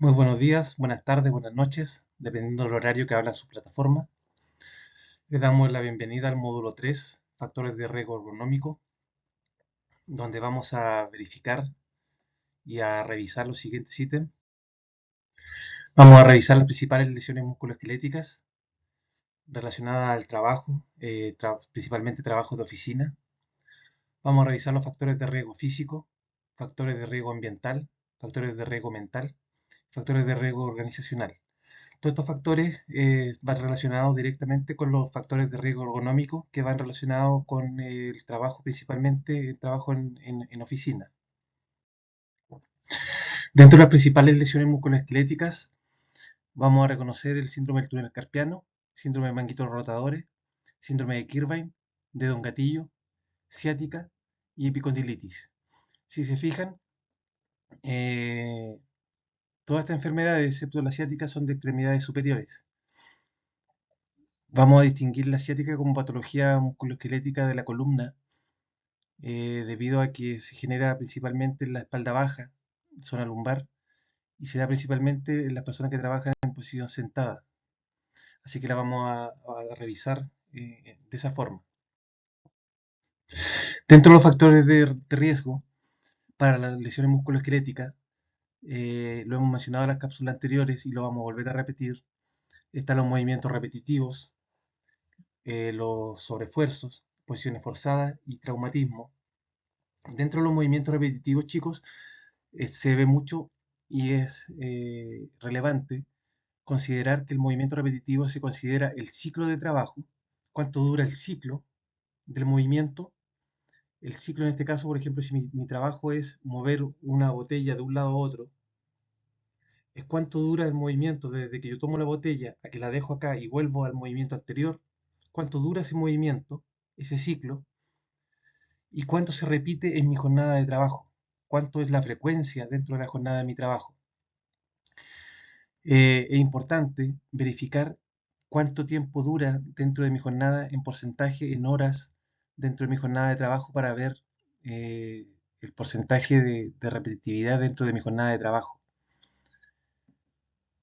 Muy buenos días, buenas tardes, buenas noches, dependiendo del horario que habla su plataforma. Le damos la bienvenida al módulo 3, factores de riesgo ergonómico, donde vamos a verificar y a revisar los siguientes ítems. Vamos a revisar las principales lesiones musculoesqueléticas relacionadas al trabajo, principalmente trabajos de oficina. Vamos a revisar los factores de riesgo físico, factores de riesgo ambiental, factores de riesgo mental, factores de riesgo organizacional. Todos estos factores van relacionados directamente con los factores de riesgo ergonómico que van relacionados con el trabajo, principalmente el trabajo en oficina. Dentro de las principales lesiones musculoesqueléticas, vamos a reconocer el síndrome del túnel carpiano, síndrome de manguitos rotadores, síndrome de Kirchwein, dedo en gatillo, ciática y epicondilitis. Si se fijan, eh, todas estas enfermedades, excepto la ciática, son de extremidades superiores. Vamos a distinguir la ciática como patología musculoesquelética de la columna, debido a que se genera principalmente en la espalda baja, zona lumbar, y se da principalmente en las personas que trabajan en posición sentada. Así que la vamos a revisar de esa forma. Dentro de los factores de riesgo para las lesiones musculoesqueléticas, lo hemos mencionado en las cápsulas anteriores y lo vamos a volver a repetir, están los movimientos repetitivos, los sobreesfuerzos, posiciones forzadas y traumatismo. Dentro de los movimientos repetitivos, chicos, se ve mucho y es relevante considerar que el movimiento repetitivo se considera el ciclo de trabajo, cuánto dura el ciclo del movimiento. El ciclo en este caso, por ejemplo, si mi trabajo es mover una botella de un lado a otro, es cuánto dura el movimiento desde que yo tomo la botella a que la dejo acá y vuelvo al movimiento anterior, cuánto dura ese movimiento, ese ciclo, y cuánto se repite en mi jornada de trabajo, cuánto es la frecuencia dentro de la jornada de mi trabajo. Es importante verificar cuánto tiempo dura dentro de mi jornada en porcentaje, en horas dentro de mi jornada de trabajo para ver eh, el porcentaje de repetitividad dentro de mi jornada de trabajo.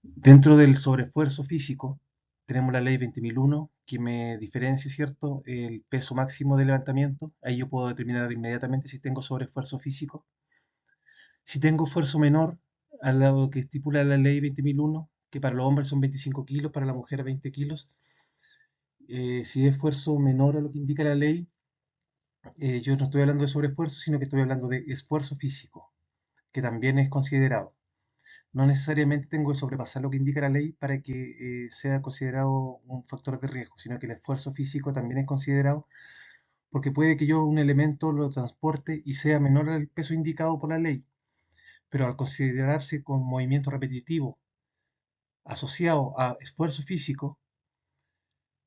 Dentro del sobreesfuerzo físico, tenemos la ley 20.001 que me diferencia, ¿cierto?, el peso máximo de levantamiento. Ahí yo puedo determinar inmediatamente si tengo sobreesfuerzo físico. Si tengo esfuerzo menor a lo que estipula la ley 20.001, que para los hombres son 25 kilos, para la mujer 20 kilos, si es esfuerzo menor a lo que indica la ley, yo no estoy hablando de sobreesfuerzo, sino que estoy hablando de esfuerzo físico, que también es considerado. No necesariamente tengo que sobrepasar lo que indica la ley para que sea considerado un factor de riesgo, sino que el esfuerzo físico también es considerado porque puede que yo un elemento lo transporte y sea menor al peso indicado por la ley, pero al considerarse con movimiento repetitivo asociado a esfuerzo físico,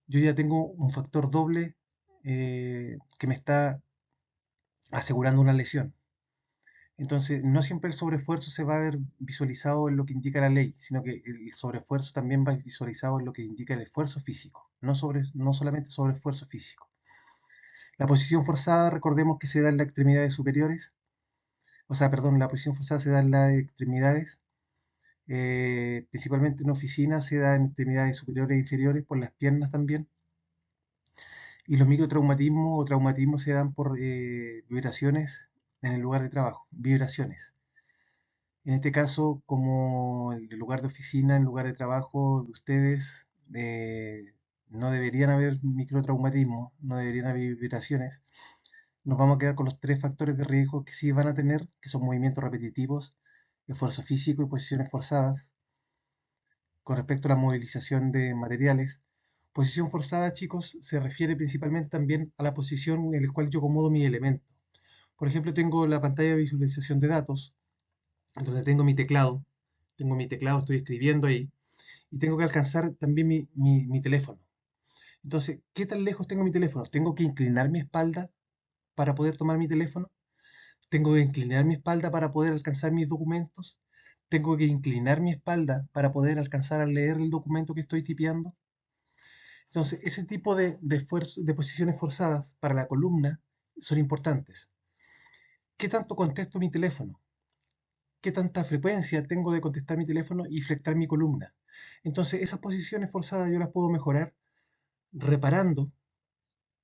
yo ya tengo un factor doble que me está asegurando una lesión. Entonces, no siempre el sobreesfuerzo se va a ver visualizado en lo que indica la ley, sino que el sobreesfuerzo también va visualizado en lo que indica el esfuerzo físico, no solamente sobreesfuerzo físico. La posición forzada, recordemos que se da en las extremidades superiores, o sea, perdón, la posición forzada se da en las extremidades, principalmente en oficina se da en extremidades superiores e inferiores, por las piernas también. Y los microtraumatismos o traumatismos se dan por vibraciones en el lugar de trabajo, vibraciones. En este caso, como el lugar de oficina, el lugar de trabajo de ustedes, no deberían haber microtraumatismos, no deberían haber vibraciones. Nos vamos a quedar con los tres factores de riesgo que sí van a tener, que son movimientos repetitivos, esfuerzo físico y posiciones forzadas. Con respecto a la movilización de materiales, posición forzada, chicos, se refiere principalmente también a la posición en la cual yo acomodo mi elemento. Por ejemplo, tengo la pantalla de visualización de datos, donde tengo mi teclado, estoy escribiendo ahí, y tengo que alcanzar también mi teléfono. Entonces, ¿qué tan lejos tengo mi teléfono? ¿Tengo que inclinar mi espalda para poder tomar mi teléfono? ¿Tengo que inclinar mi espalda para poder alcanzar mis documentos? ¿Tengo que inclinar mi espalda para poder alcanzar a leer el documento que estoy tipeando? Entonces, ese tipo de posiciones forzadas para la columna son importantes. ¿Qué tanto contesto mi teléfono? qué tanta frecuencia tengo de contestar mi teléfono y flectar mi columna. Entonces, esas posiciones forzadas yo las puedo mejorar reparando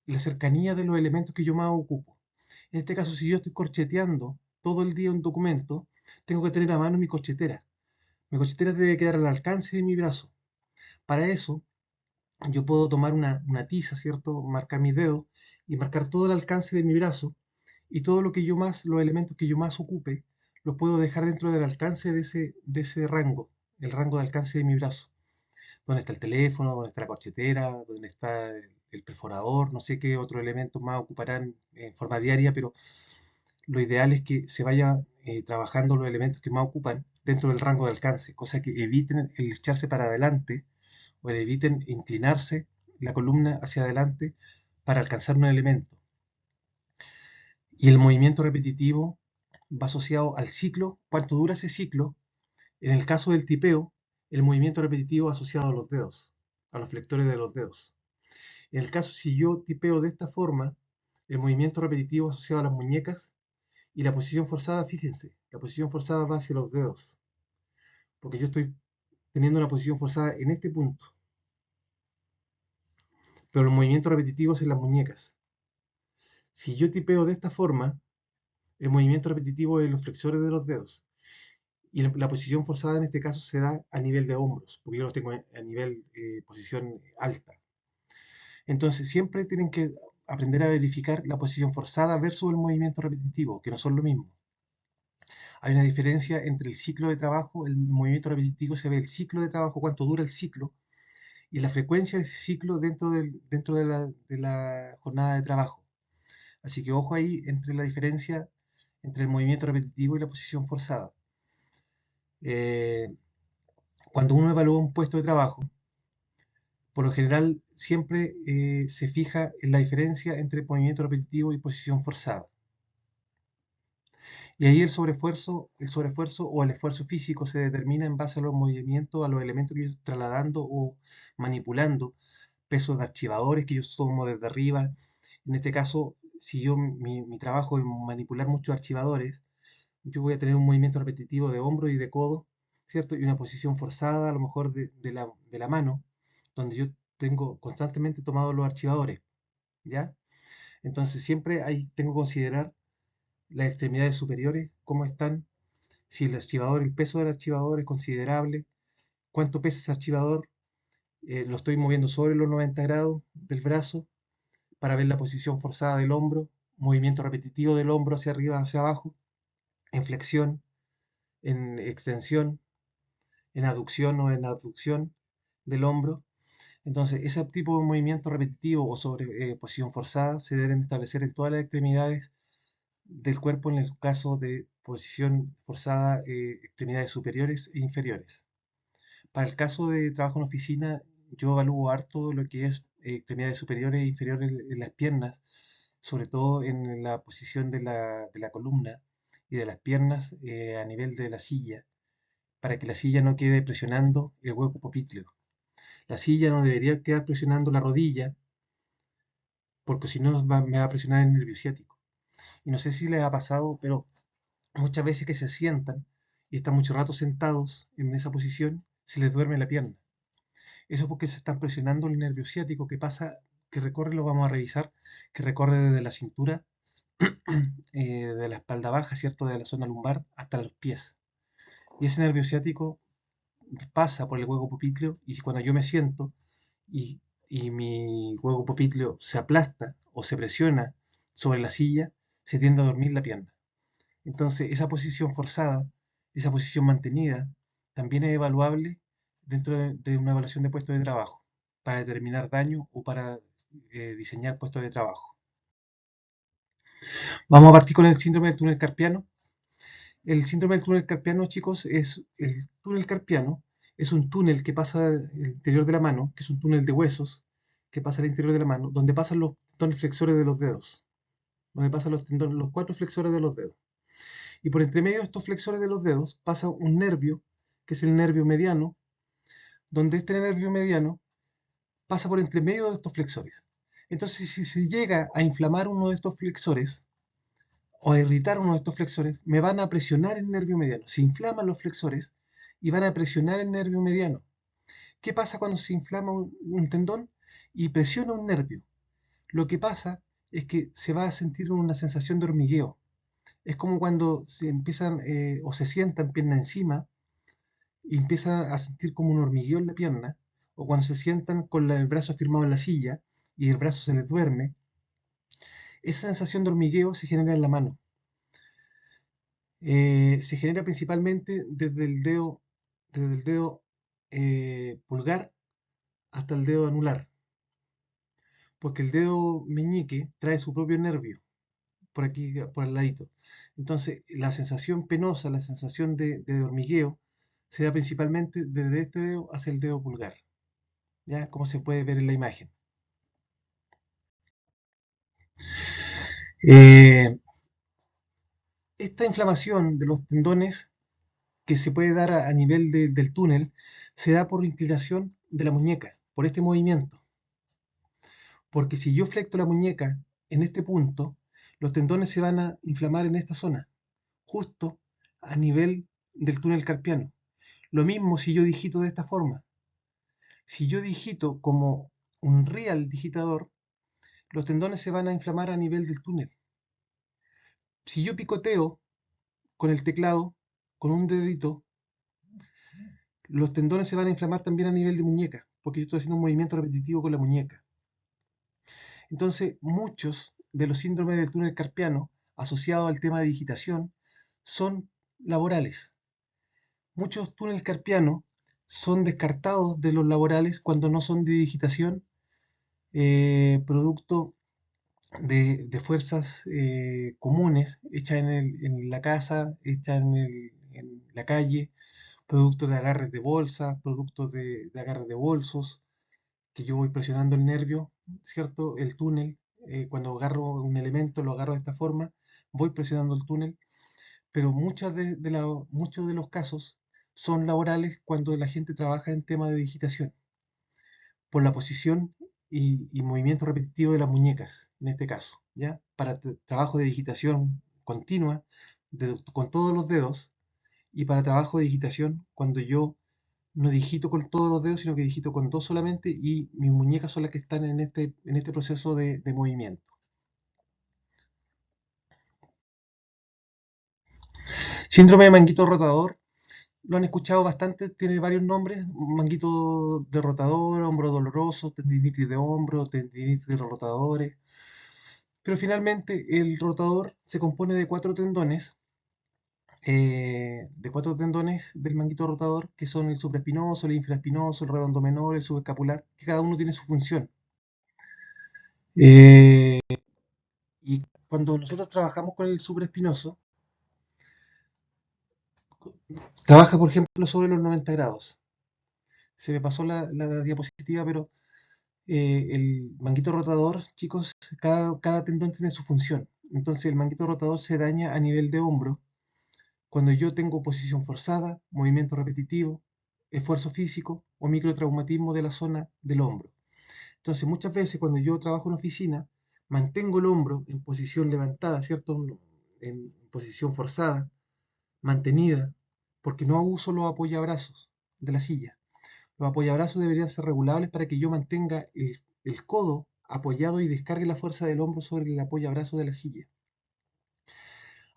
la cercanía de los elementos que yo más ocupo. En este caso, si yo estoy corcheteando todo el día un documento, tengo que tener a mano mi corchetera. Mi corchetera debe quedar al alcance de mi brazo. Para eso, yo puedo tomar una tiza, ¿cierto? Marcar mis dedos y marcar todo el alcance de mi brazo y todo lo que yo más, los elementos que yo más ocupe, los puedo dejar dentro del alcance de ese rango, el rango de alcance de mi brazo. Donde está el teléfono, donde está la corchetera, donde está el perforador, no sé qué otros elementos más ocuparán en forma diaria, pero lo ideal es que se vaya trabajando los elementos que más ocupan dentro del rango de alcance, cosa que eviten el echarse para adelante o eviten inclinarse la columna hacia adelante para alcanzar un elemento. Y el movimiento repetitivo va asociado al ciclo, cuánto dura ese ciclo. En el caso del tipeo, el movimiento repetitivo va asociado a los dedos, a los flectores de los dedos. En el caso, si yo tipeo de esta forma, el movimiento repetitivo asociado a las muñecas y la posición forzada, fíjense, la posición forzada va hacia los dedos, porque yo estoy teniendo una posición forzada en este punto, pero los movimientos repetitivos en las muñecas. Si yo tipeo de esta forma, el movimiento repetitivo es en los flexores de los dedos. Y la posición forzada en este caso se da a nivel de hombros, porque yo los tengo a nivel posición alta. Entonces siempre tienen que aprender a verificar la posición forzada versus el movimiento repetitivo, que no son lo mismo. Hay una diferencia entre el ciclo de trabajo, el movimiento repetitivo se ve el ciclo de trabajo, cuánto dura el ciclo, y la frecuencia de ese ciclo dentro de la jornada de trabajo. Así que ojo ahí entre la diferencia entre el movimiento repetitivo y la posición forzada. Eh, Cuando uno evalúa un puesto de trabajo, por lo general siempre se fija en la diferencia entre movimiento repetitivo y posición forzada. Y ahí el sobreesfuerzo o el esfuerzo físico se determina en base a los movimientos, a los elementos que yo estoy trasladando o manipulando, pesos de archivadores que yo tomo desde arriba. En este caso, si yo mi trabajo es manipular muchos archivadores, yo voy a tener un movimiento repetitivo de hombro y de codo, ¿cierto? Y una posición forzada a lo mejor de la mano, donde yo tengo constantemente tomados los archivadores, ¿ya? Entonces siempre ahí tengo que considerar las extremidades superiores, cómo están, si el archivador, el peso del archivador es considerable, cuánto pesa ese archivador, lo estoy moviendo sobre los 90 grados del brazo para ver la posición forzada del hombro, movimiento repetitivo del hombro hacia arriba, hacia abajo, en flexión, en extensión, en aducción o en abducción del hombro. Entonces, ese tipo de movimiento repetitivo o sobre posición forzada se deben establecer en todas las extremidades del cuerpo en el caso de posición forzada, extremidades superiores e inferiores. Para el caso de trabajo en oficina, yo evalúo harto lo que es extremidades superiores e inferiores en las piernas, sobre todo en la posición de la columna y de las piernas a nivel de la silla, para que la silla no quede presionando el hueco popliteo. La silla no debería quedar presionando la rodilla, porque si no me va a presionar el nervio ciático. Y no sé si les ha pasado, pero muchas veces que se sientan y están mucho rato sentados en esa posición, se les duerme la pierna. Eso es porque se están presionando el nervio ciático que pasa, que recorre, lo vamos a revisar, que recorre desde la cintura, de la espalda baja, ¿cierto? De la zona lumbar hasta los pies. Y ese nervio ciático pasa por el hueco popliteo y cuando yo me siento y, y mi hueco popliteo se aplasta o se presiona sobre la silla, se tiende a dormir la pierna. Entonces, esa posición forzada, esa posición mantenida, también es evaluable dentro de una evaluación de puestos de trabajo para determinar daño o para diseñar puestos de trabajo. Vamos a partir con el síndrome del túnel carpiano. El síndrome del túnel carpiano, chicos, es el túnel carpiano, es un túnel que pasa al interior de la mano, que es un túnel de huesos que pasa al interior de la mano, donde pasan los tendones flexores de los dedos, donde pasan los 4 flexores de los dedos. Y por entre medio de estos flexores de los dedos pasa un nervio, que es el nervio mediano, donde este nervio mediano pasa por entre medio de estos flexores. Entonces, si se llega a inflamar uno de estos flexores, o a irritar uno de estos flexores, me van a presionar el nervio mediano. Se inflaman los flexores y van a presionar el nervio mediano. ¿Qué pasa cuando se inflama un tendón y presiona un nervio? Lo que pasa es que se va a sentir una sensación de hormigueo. Es como cuando se empiezan o se sientan pierna encima y empiezan a sentir como un hormigueo en la pierna, o cuando se sientan con el brazo firmado en la silla y el brazo se les duerme. Esa sensación de hormigueo se genera en la mano. Se genera principalmente desde el dedo pulgar hasta el dedo anular, porque el dedo meñique trae su propio nervio, por aquí, por el ladito. Entonces, la sensación penosa, la sensación de hormigueo, se da principalmente desde este dedo hacia el dedo pulgar, ¿ya? Como se puede ver en la imagen. Eh, esta inflamación de los tendones que se puede dar a nivel del túnel se da por inclinación de la muñeca, por este movimiento. Porque si yo flecto la muñeca en este punto, los tendones se van a inflamar en esta zona, justo a nivel del túnel carpiano. Lo mismo si yo digito de esta forma. Si yo digito como un real digitador, los tendones se van a inflamar a nivel del túnel. Si yo picoteo con el teclado, con un dedito, los tendones se van a inflamar también a nivel de muñeca, porque yo estoy haciendo un movimiento repetitivo con la muñeca. Entonces, muchos de los síndromes del túnel carpiano asociados al tema de digitación son laborales. Muchos túneles carpianos son descartados de los laborales cuando no son de digitación, producto de fuerzas comunes hechas en la casa, hechas en la calle, producto de agarres de bolsa, producto de agarres de bolsos, que yo voy presionando el nervio, ¿cierto? El túnel, cuando agarro un elemento, lo agarro de esta forma, voy presionando el túnel, pero muchos de los casos son laborales cuando la gente trabaja en tema de digitación, por la posición y movimiento repetitivo de las muñecas, en este caso, ¿ya? Para trabajo de digitación continua, con todos los dedos, y para trabajo de digitación cuando yo no digito con todos los dedos, sino que digito con dos solamente y mis muñecas son las que están en este proceso de movimiento. Síndrome de manguito rotador, lo han escuchado bastante, tiene varios nombres: manguito de rotador, hombro doloroso, tendinitis de hombro, tendinitis de rotadores. Pero finalmente el rotador se compone de cuatro tendones del manguito rotador, que son el supraespinoso, el infraespinoso, el redondo menor, el subescapular, que cada uno tiene su función. Eh, y cuando nosotros trabajamos con el supraespinoso, trabaja, por ejemplo, sobre los 90 grados. Se me pasó la diapositiva, pero el manguito rotador, chicos, cada tendón tiene su función. Entonces el manguito rotador se daña a nivel de hombro cuando yo tengo posición forzada, movimiento repetitivo, esfuerzo físico o microtraumatismo de la zona del hombro. Entonces muchas veces cuando yo trabajo en oficina, mantengo el hombro en posición levantada, ¿cierto? En posición forzada, mantenida, porque no uso los apoyabrazos de la silla. Los apoyabrazos deberían ser regulables para que yo mantenga el codo apoyado y descargue la fuerza del hombro sobre el apoyabrazo de la silla.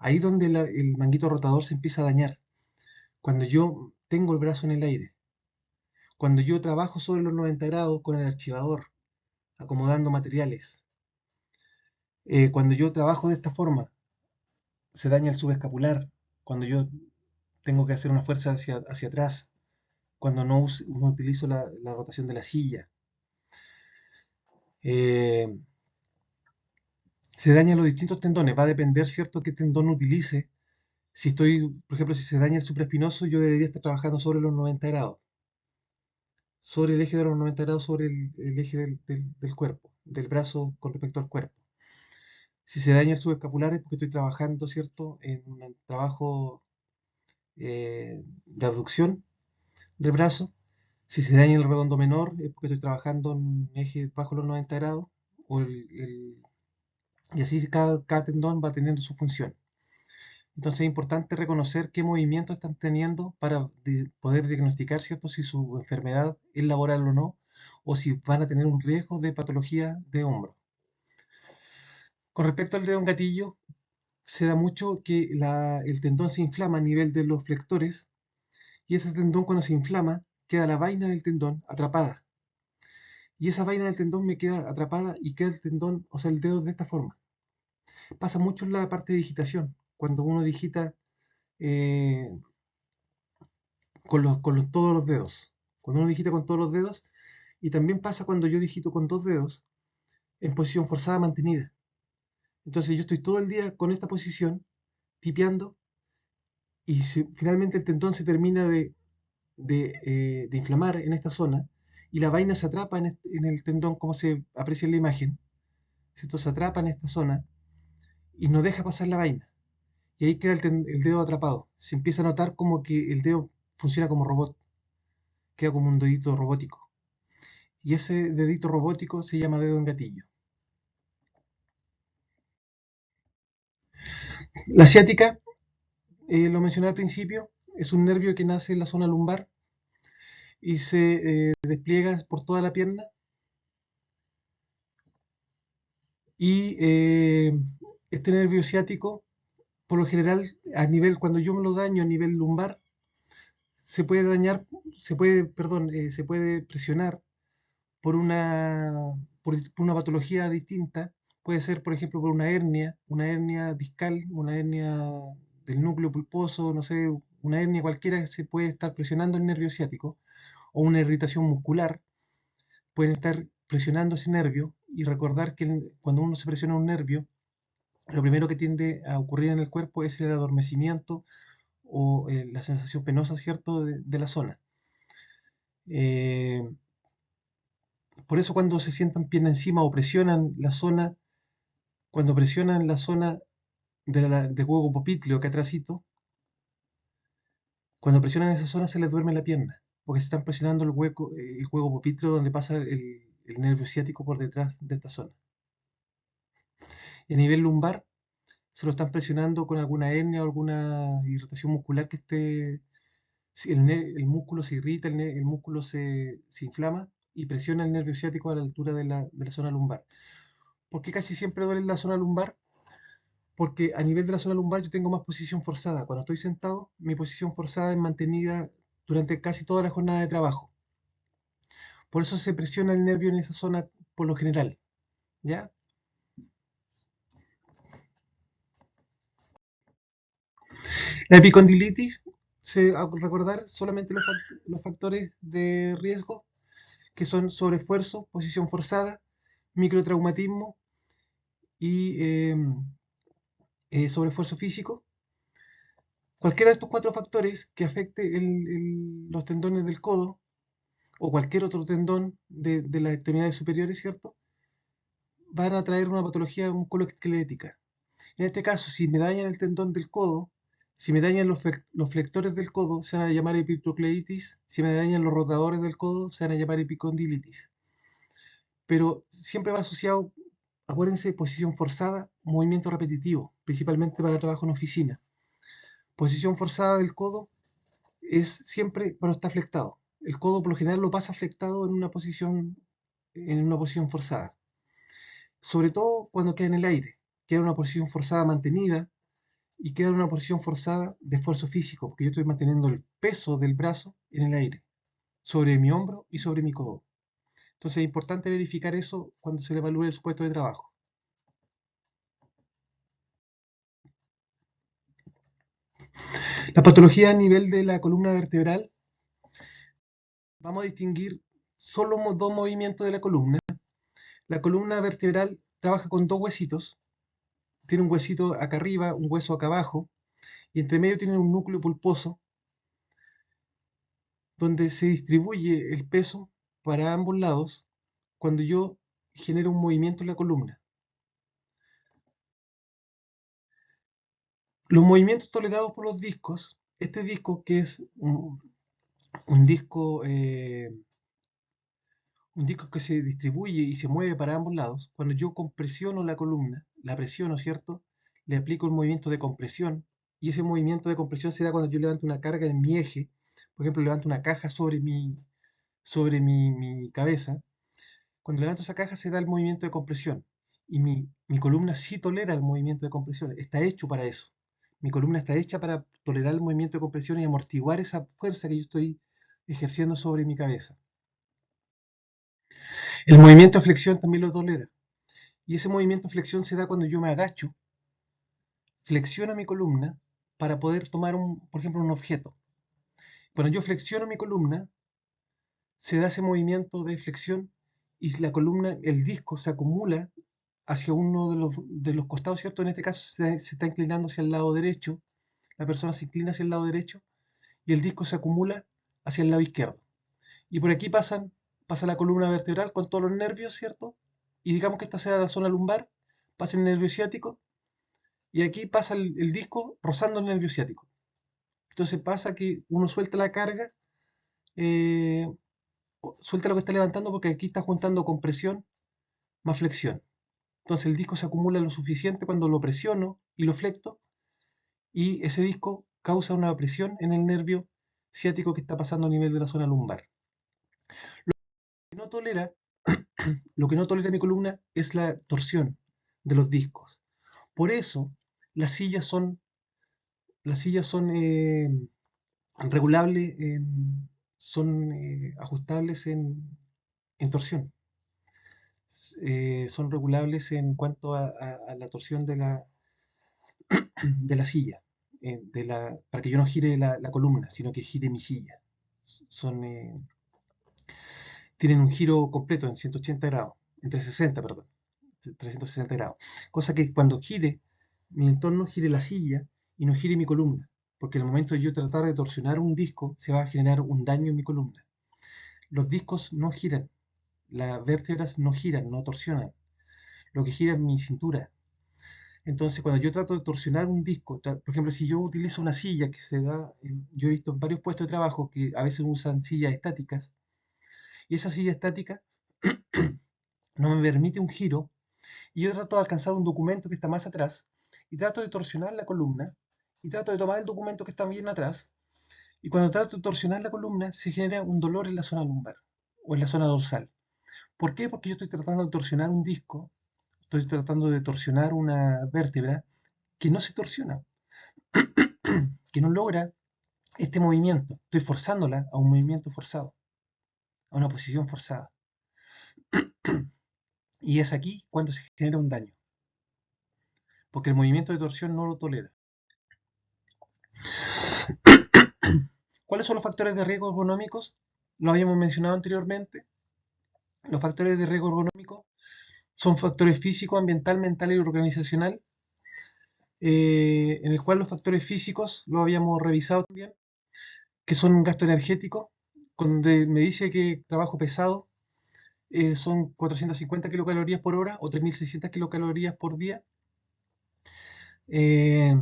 Ahí donde el manguito rotador se empieza a dañar. Cuando yo tengo el brazo en el aire. Cuando yo trabajo sobre los 90 grados con el archivador, acomodando materiales. Cuando yo trabajo de esta forma, se daña el subescapular. Cuando yo tengo que hacer una fuerza hacia atrás. Cuando no utilizo la rotación de la silla. Eh, Se dañan los distintos tendones. Va a depender, ¿cierto?, qué tendón utilice. Si estoy, por ejemplo, si se daña el supraespinoso, yo debería estar trabajando sobre los 90 grados. Sobre el eje de los 90 grados, sobre el eje del cuerpo, del brazo con respecto al cuerpo. Si se daña el subescapular es porque estoy trabajando, ¿cierto?, en un trabajo de abducción del brazo. Si se daña el redondo menor es porque estoy trabajando en un eje bajo los 90 grados, o Y así cada tendón va teniendo su función. Entonces es importante reconocer qué movimientos están teniendo para poder diagnosticar, ¿cierto?, si su enfermedad es laboral o no, o si van a tener un riesgo de patología de hombro. Con respecto al dedo en gatillo, se da mucho que el tendón se inflama a nivel de los flectores y ese tendón cuando se inflama queda la vaina del tendón atrapada. Y esa vaina del tendón me queda atrapada y queda el tendón, o sea, el dedo de esta forma. Pasa mucho en la parte de digitación, cuando uno digita eh, todos los dedos. Cuando uno digita con todos los dedos, y también pasa cuando yo digito con dos dedos en posición forzada mantenida. Entonces yo estoy todo el día con esta posición, tipeando, y finalmente el tendón se termina de inflamar en esta zona, y la vaina se atrapa en el tendón, como se aprecia en la imagen, ¿cierto? Se atrapa en esta zona y no deja pasar la vaina. Y ahí queda el dedo atrapado. Se empieza a notar como que el dedo funciona como robot, queda como un dedito robótico. Y ese dedito robótico se llama dedo en gatillo. La ciática, lo mencioné al principio, es un nervio que nace en la zona lumbar y se despliega por toda la pierna. Y este nervio ciático, por lo general, cuando yo me lo daño a nivel lumbar, se puede dañar, se puede presionar por por una patología distinta. Puede ser, por ejemplo, por una hernia discal, una hernia del núcleo pulposo, no sé, una hernia cualquiera que se puede estar presionando el nervio ciático, o una irritación muscular, pueden estar presionando ese nervio, y recordar que cuando uno se presiona un nervio, lo primero que tiende a ocurrir en el cuerpo es el adormecimiento o la sensación penosa, ¿cierto?, de la zona. Eh, por eso cuando se sientan pierna encima o presionan la zona, cuando presionan la zona del huevo popitleo, que atrásito, cuando presionan esa zona se les duerme la pierna, porque se están presionando el huevo popitleo donde pasa el nervio ciático por detrás de esta zona. Y a nivel lumbar, se lo están presionando con alguna hernia o alguna irritación muscular que esté. Si el músculo se irrita, el músculo se inflama y presiona el nervio ciático a la altura de la zona lumbar. ¿Por qué casi siempre duele en la zona lumbar? Porque a nivel de la zona lumbar yo tengo más posición forzada. Cuando estoy sentado, mi posición forzada es mantenida durante casi toda la jornada de trabajo. Por eso se presiona el nervio en esa zona por lo general. ¿Ya? La epicondilitis, recordar solamente los factores de riesgo, que son sobreesfuerzo, posición forzada, microtraumatismo y sobreesfuerzo físico. Cualquiera de estos cuatro factores que afecte los tendones del codo o cualquier otro tendón de las extremidades superiores, ¿cierto?, van a traer una patología musculoesquelética. En este caso, si me dañan el tendón del codo, si me dañan los flectores del codo, se van a llamar epitrocleitis. Si me dañan los rotadores del codo, se van a llamar epicondilitis. Pero siempre va asociado, acuérdense, posición forzada, movimiento repetitivo, principalmente para trabajo en oficina. Posición forzada del codo es siempre cuando está flectado. El codo por lo general lo pasa flectado en una posición forzada. Sobre todo cuando queda en el aire, queda en una posición forzada mantenida y queda en una posición forzada de esfuerzo físico, porque yo estoy manteniendo el peso del brazo en el aire, sobre mi hombro y sobre mi codo. Entonces es importante verificar eso cuando se le evalúe su puesto de trabajo. La patología a nivel de la columna vertebral, vamos a distinguir solo dos movimientos de la columna. La columna vertebral trabaja con dos huesitos. Tiene un huesito acá arriba, un hueso acá abajo, y entre medio tiene un núcleo pulposo donde se distribuye el peso para ambos lados cuando yo genero un movimiento en la columna. Los movimientos tolerados por los discos, este disco que es un disco un disco que se distribuye y se mueve para ambos lados. Cuando yo compresiono la columna, la presiono, ¿cierto? Le aplico un movimiento de compresión y ese movimiento de compresión se da cuando yo levanto una carga en mi eje. Por ejemplo, levanto una caja sobre mi cabeza. Cuando levanto esa caja se da el movimiento de compresión y mi columna sí tolera el movimiento de compresión. Está hecho para eso. Mi columna está hecha para tolerar el movimiento de compresión y amortiguar esa fuerza que yo estoy ejerciendo sobre mi cabeza. El movimiento de flexión también lo tolera. Y ese movimiento de flexión se da cuando yo me agacho, flexiono mi columna para poder tomar, por ejemplo, un objeto. Cuando yo flexiono mi columna, se da ese movimiento de flexión y la columna, el disco se acumula hacia uno de los costados, ¿cierto? En este caso se está inclinando hacia el lado derecho, la persona se inclina hacia el lado derecho y el disco se acumula hacia el lado izquierdo. Y por aquí pasa la columna vertebral con todos los nervios, ¿cierto? Y digamos que esta sea la zona lumbar, pasa el nervio ciático y aquí pasa el disco rozando el nervio ciático. Entonces pasa que uno suelta la carga, eh, suelta lo que está levantando porque aquí está juntando compresión más flexión. Entonces el disco se acumula lo suficiente cuando lo presiono y lo flecto y ese disco causa una presión en el nervio ciático que está pasando a nivel de la zona lumbar. Lo que no tolera, lo que no tolera mi columna es la torsión de los discos. Por eso las sillas son, las sillas son regulables, son ajustables en torsión. Son regulables en cuanto a la torsión de la silla, para que yo no gire la columna, sino que gire mi silla. Son, tienen un giro completo en 180 grados, en 360, perdón, 360 grados. Cosa que cuando gire mi entorno, gire la silla y no gire mi columna. Porque en el momento de yo tratar de torsionar un disco, se va a generar un daño en mi columna. Los discos no giran, las vértebras no giran, no torsionan. Lo que gira es mi cintura. Entonces, cuando yo trato de torsionar un disco, por ejemplo, si yo utilizo una silla que se da, yo he visto en varios puestos de trabajo que a veces usan sillas estáticas, y esa silla estática no me permite un giro, y yo trato de alcanzar un documento que está más atrás, y trato de torsionar la columna, y trato de tomar el documento que está bien atrás, y cuando trato de torsionar la columna, se genera un dolor en la zona lumbar, o en la zona dorsal. ¿Por qué? Porque yo estoy tratando de torsionar un disco, estoy tratando de torsionar una vértebra que no se torsiona, que no logra este movimiento. Estoy forzándola a un movimiento forzado, a una posición forzada. Y es aquí cuando se genera un daño, porque el movimiento de torsión no lo tolera. ¿Cuáles son los factores de riesgo ergonómicos? Lo habíamos mencionado anteriormente. Los factores de riesgo ergonómico son factores físico, ambiental, mental y organizacional, en el cual los factores físicos lo habíamos revisado también, que son un gasto energético, donde me dice que trabajo pesado son 450 kilocalorías por hora o 3.600 kilocalorías por día. Eh,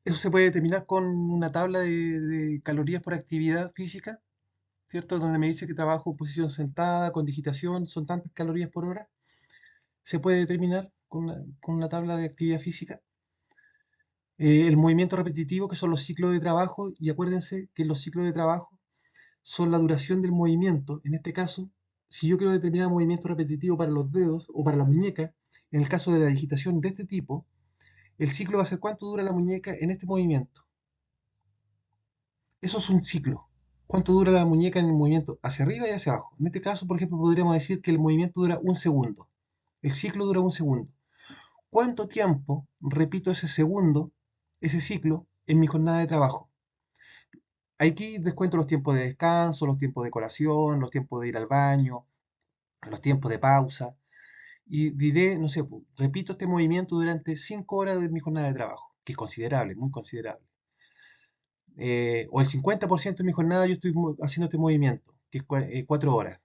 Eso se puede determinar con una tabla de calorías por actividad física, ¿cierto? Donde me dice que trabajo en posición sentada, con digitación, son tantas calorías por hora. Se puede determinar con una tabla de actividad física. El movimiento repetitivo, que son los ciclos de trabajo, y acuérdense que los ciclos de trabajo son la duración del movimiento. En este caso, si yo quiero determinar movimiento repetitivo para los dedos o para la muñeca, en el caso de la digitación de este tipo, el ciclo va a ser cuánto dura la muñeca en este movimiento. Eso es un ciclo. ¿Cuánto dura la muñeca en el movimiento hacia arriba y hacia abajo? En este caso, por ejemplo, podríamos decir que el movimiento dura un segundo. El ciclo dura un segundo. ¿Cuánto tiempo repito ese segundo, ese ciclo, en mi jornada de trabajo? Aquí descuento los tiempos de descanso, los tiempos de colación, los tiempos de ir al baño, los tiempos de pausa. Y diré, no sé, repito este movimiento durante 5 horas de mi jornada de trabajo, que es considerable, muy considerable. O el 50% de mi jornada yo estoy haciendo este movimiento, que es 4 horas.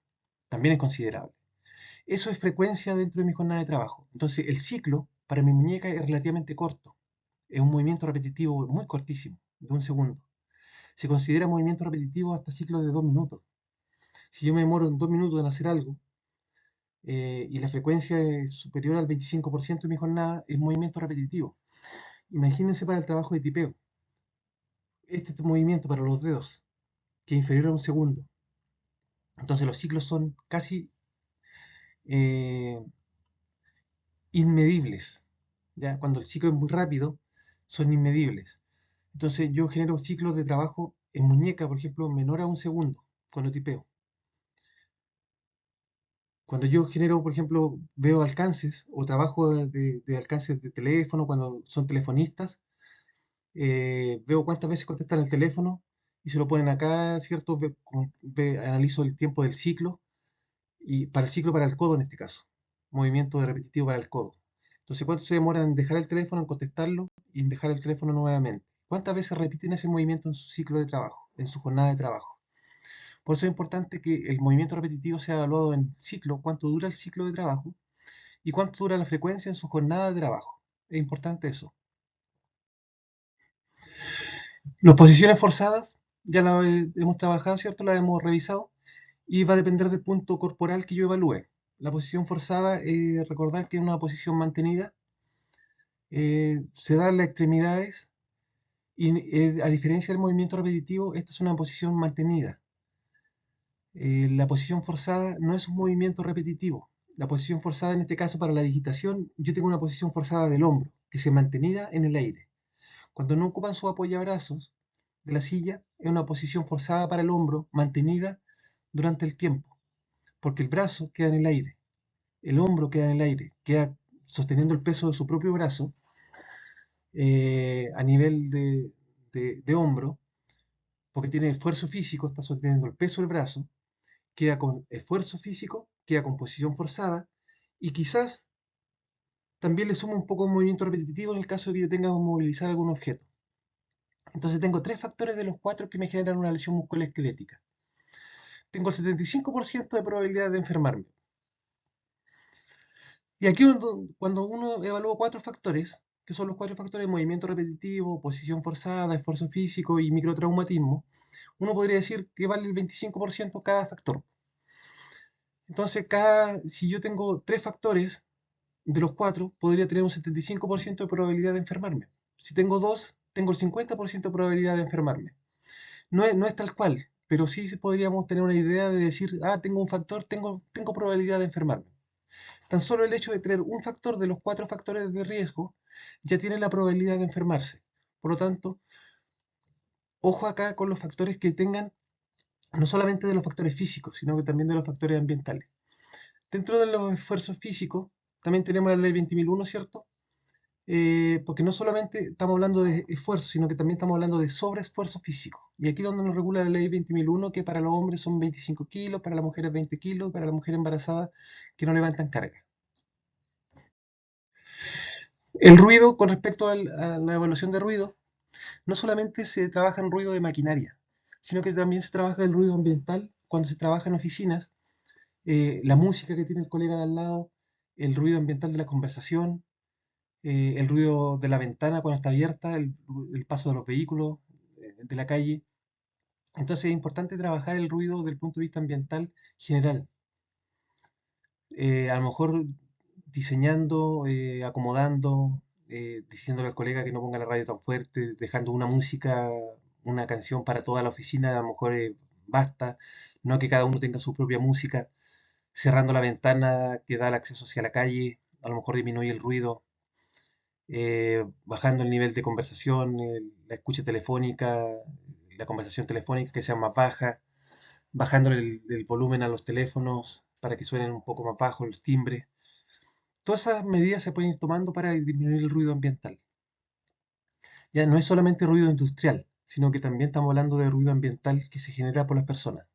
También es considerable. Eso es frecuencia dentro de mi jornada de trabajo. Entonces, el ciclo para mi muñeca es relativamente corto. Es un movimiento repetitivo muy cortísimo, de un segundo. Se considera movimiento repetitivo hasta ciclos de 2 minutos. Si yo me demoro en 2 minutos en hacer algo, y la frecuencia es superior al 25% de mi jornada, es movimiento repetitivo. Imagínense para el trabajo de tipeo, este movimiento para los dedos, que es inferior a un segundo. Entonces los ciclos son casi eh, inmedibles. ¿Ya? Cuando el ciclo es muy rápido, son inmedibles. Entonces yo genero ciclos de trabajo en muñeca, por ejemplo, menor a un segundo cuando tipeo. Cuando yo genero, por ejemplo, veo alcances o trabajo de alcances de teléfono, cuando son telefonistas, veo cuántas veces contestan el teléfono y se lo ponen acá, ¿cierto? Analizo el tiempo del ciclo y para el ciclo para el codo en este caso, movimiento de repetitivo para el codo. Entonces, ¿cuánto se demoran en dejar el teléfono, en contestarlo y en dejar el teléfono nuevamente? ¿Cuántas veces repiten ese movimiento en su ciclo de trabajo, en su jornada de trabajo? Por eso es importante que el movimiento repetitivo sea evaluado en ciclo, cuánto dura el ciclo de trabajo y cuánto dura la frecuencia en su jornada de trabajo. Es importante eso. Las posiciones forzadas, ya las hemos trabajado, ¿cierto? Las hemos revisado y va a depender del punto corporal que yo evalúe. La posición forzada, recordar que es una posición mantenida, se da en las extremidades y a diferencia del movimiento repetitivo, esta es una posición mantenida. La posición forzada no es un movimiento repetitivo. La posición forzada en este caso para la digitación, yo tengo una posición forzada del hombro, que se mantenida en el aire. Cuando no ocupan sus apoyabrazos de la silla, es una posición forzada para el hombro, mantenida durante el tiempo, porque el brazo queda en el aire, el hombro queda en el aire, queda sosteniendo el peso de su propio brazo a nivel de hombro, porque tiene esfuerzo físico, está sosteniendo el peso del brazo, queda con esfuerzo físico, queda con posición forzada y quizás también le sumo un poco de movimiento repetitivo en el caso de que yo tenga que movilizar algún objeto. Entonces tengo tres factores de los cuatro que me generan una lesión musculoesquelética. Tengo el 75% de probabilidad de enfermarme. Y aquí cuando uno evalúa cuatro factores, que son los cuatro factores de movimiento repetitivo, posición forzada, esfuerzo físico y microtraumatismo, uno podría decir que vale el 25% cada factor. Entonces, si yo tengo tres factores de los cuatro, podría tener un 75% de probabilidad de enfermarme. Si tengo dos, tengo el 50% de probabilidad de enfermarme. No es tal cual, pero sí podríamos tener una idea de decir, tengo un factor, tengo probabilidad de enfermarme. Tan solo el hecho de tener un factor de los cuatro factores de riesgo ya tiene la probabilidad de enfermarse. Por lo tanto, ojo acá con los factores que tengan, no solamente de los factores físicos, sino que también de los factores ambientales. Dentro de los esfuerzos físicos, también tenemos la ley 20.001, ¿cierto? Porque no solamente estamos hablando de esfuerzo, sino que también estamos hablando de sobreesfuerzo físico. Y aquí es donde nos regula la ley 20.001, que para los hombres son 25 kilos, para las mujeres 20 kilos, para la mujer embarazada que no levantan carga. El ruido, con respecto a la evaluación de ruido, no solamente se trabaja en ruido de maquinaria, sino que también se trabaja el ruido ambiental cuando se trabaja en oficinas, la música que tiene el colega de al lado, el ruido ambiental de la conversación, el ruido de la ventana cuando está abierta, el paso de los vehículos de la calle. Entonces es importante trabajar el ruido desde el punto de vista ambiental general. A lo mejor diseñando, acomodando, diciéndole al colega que no ponga la radio tan fuerte, dejando una música, una canción para toda la oficina, a lo mejor basta, no que cada uno tenga su propia música, cerrando la ventana que da el acceso hacia la calle, a lo mejor disminuye el ruido, bajando el nivel de conversación, la escucha telefónica, la conversación telefónica que sea más baja, bajando el volumen a los teléfonos para que suenen un poco más bajos los timbres. Todas esas medidas se pueden ir tomando para disminuir el ruido ambiental. Ya no es solamente ruido industrial, sino que también estamos hablando de ruido ambiental que se genera por las personas.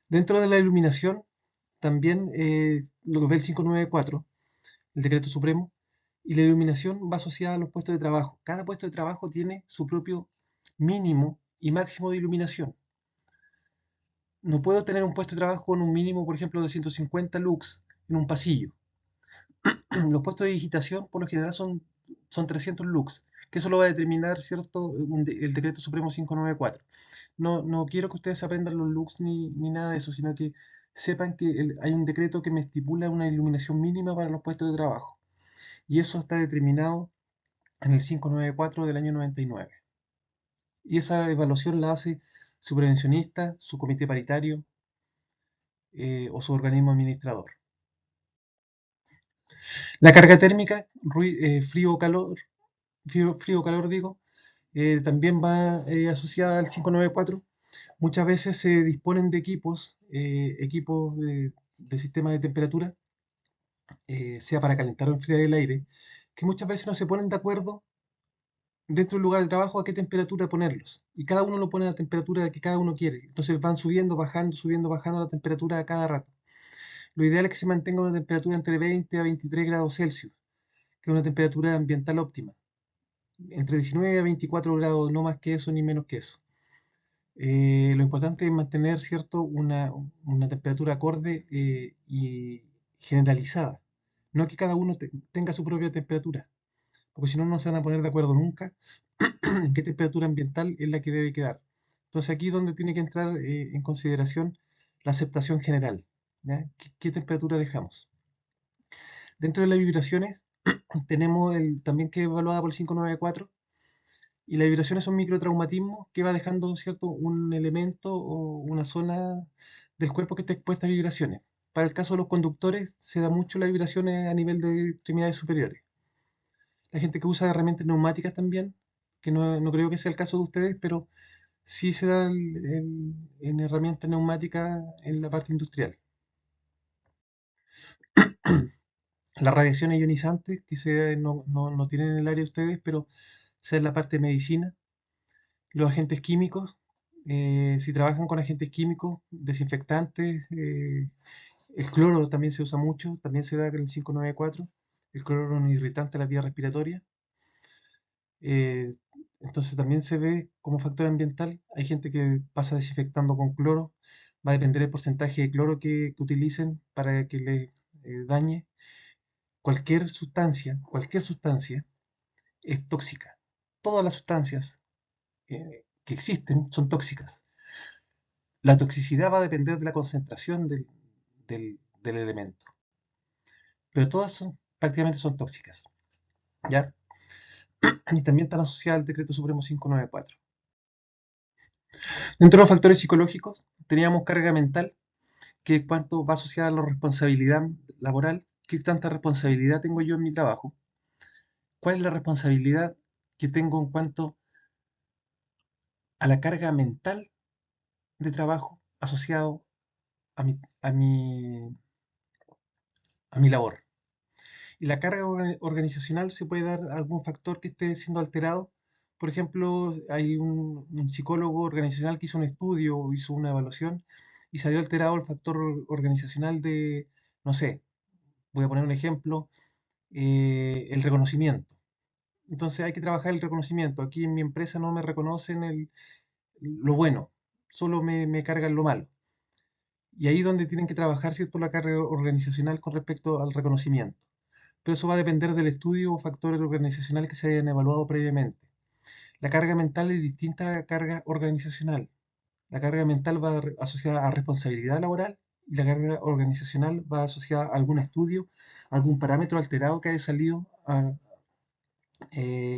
Dentro de la iluminación, también lo que ve el 594, el decreto supremo, y la iluminación va asociada a los puestos de trabajo. Cada puesto de trabajo tiene su propio mínimo y máximo de iluminación. No puedo tener un puesto de trabajo con un mínimo, por ejemplo, de 150 lux en un pasillo. Los puestos de digitación, por lo general, son 300 lux, que eso lo va a determinar, ¿cierto?, el decreto supremo 594. No quiero que ustedes aprendan los lux ni nada de eso, sino que sepan que hay un decreto que me estipula una iluminación mínima para los puestos de trabajo. Y eso está determinado en el 594 del año 99. Y esa evaluación la hace su prevencionista, su comité paritario o su organismo administrador. La carga térmica, frío o calor, frío o calor digo, también va asociada al 594. Muchas veces se disponen de equipos de sistema de temperatura, sea para calentar o enfriar el aire, que muchas veces no se ponen de acuerdo dentro del lugar de trabajo a qué temperatura ponerlos. Y cada uno lo pone a la temperatura que cada uno quiere. Entonces van subiendo, bajando la temperatura a cada rato. Lo ideal es que se mantenga una temperatura entre 20 a 23 grados Celsius, que es una temperatura ambiental óptima. Entre 19 a 24 grados, no más que eso ni menos que eso. Lo importante es mantener, ¿cierto?, una temperatura acorde y generalizada. No que cada uno tenga su propia temperatura, porque si no, no se van a poner de acuerdo nunca en qué temperatura ambiental es la que debe quedar. Entonces aquí es donde tiene que entrar en consideración la aceptación general. ¿Ya? ¿Qué temperatura dejamos? Dentro de las vibraciones tenemos también que es evaluada por el 594 y las vibraciones son microtraumatismos que va dejando, ¿cierto?, un elemento o una zona del cuerpo que está expuesta a vibraciones. Para el caso de los conductores se da mucho las vibraciones a nivel de extremidades superiores. La gente que usa herramientas neumáticas también, que no creo que sea el caso de ustedes, pero sí se da en herramientas neumáticas en la parte industrial. Las radiaciones ionizantes que no tienen en el área de ustedes, pero se da en la parte de medicina. Los agentes químicos, si trabajan con agentes químicos, desinfectantes, el cloro también se usa mucho, también se da en el 594. El cloro es un irritante de la vía respiratoria. Eh, entonces también se ve como factor ambiental. Hay gente que pasa desinfectando con cloro. Va a depender del porcentaje de cloro que utilicen para que les dañe. Cualquier sustancia es tóxica. Todas las sustancias que existen son tóxicas. La toxicidad va a depender de la concentración del elemento. Pero prácticamente son tóxicas. ¿Ya? Y también están asociadas al decreto supremo 594. Dentro de los factores psicológicos, teníamos carga mental, que es cuánto va asociada a la responsabilidad laboral, qué tanta responsabilidad tengo yo en mi trabajo, cuál es la responsabilidad que tengo en cuanto a la carga mental de trabajo asociado a mi labor. Y la carga organizacional se puede dar algún factor que esté siendo alterado. Por ejemplo, hay un psicólogo organizacional que hizo un estudio o hizo una evaluación y salió alterado el factor organizacional de, no sé, voy a poner un ejemplo, el reconocimiento. Entonces hay que trabajar el reconocimiento. Aquí en mi empresa no me reconocen lo bueno, solo me cargan lo malo. Y ahí es donde tienen que trabajar, ¿cierto?, la carga organizacional con respecto al reconocimiento. Pero eso va a depender del estudio o factores organizacionales que se hayan evaluado previamente. La carga mental es distinta a la carga organizacional. La carga mental va asociada a responsabilidad laboral y la carga organizacional va asociada a algún estudio, algún parámetro alterado que haya salido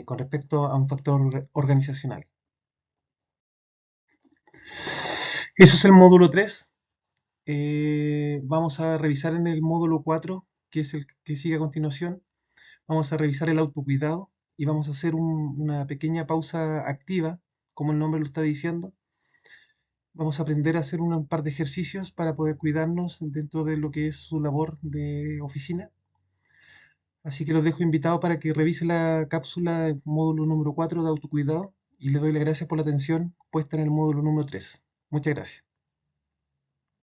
con respecto a un factor organizacional. Eso es el módulo 3. Vamos a revisar en el módulo 4, que es el que sigue a continuación. Vamos a revisar el autocuidado y vamos a hacer una pequeña pausa activa, como el nombre lo está diciendo. Vamos a aprender a hacer un par de ejercicios para poder cuidarnos dentro de lo que es su labor de oficina. Así que los dejo invitados para que revisen la cápsula módulo número 4 de autocuidado y les doy las gracias por la atención puesta en el módulo número 3. Muchas gracias.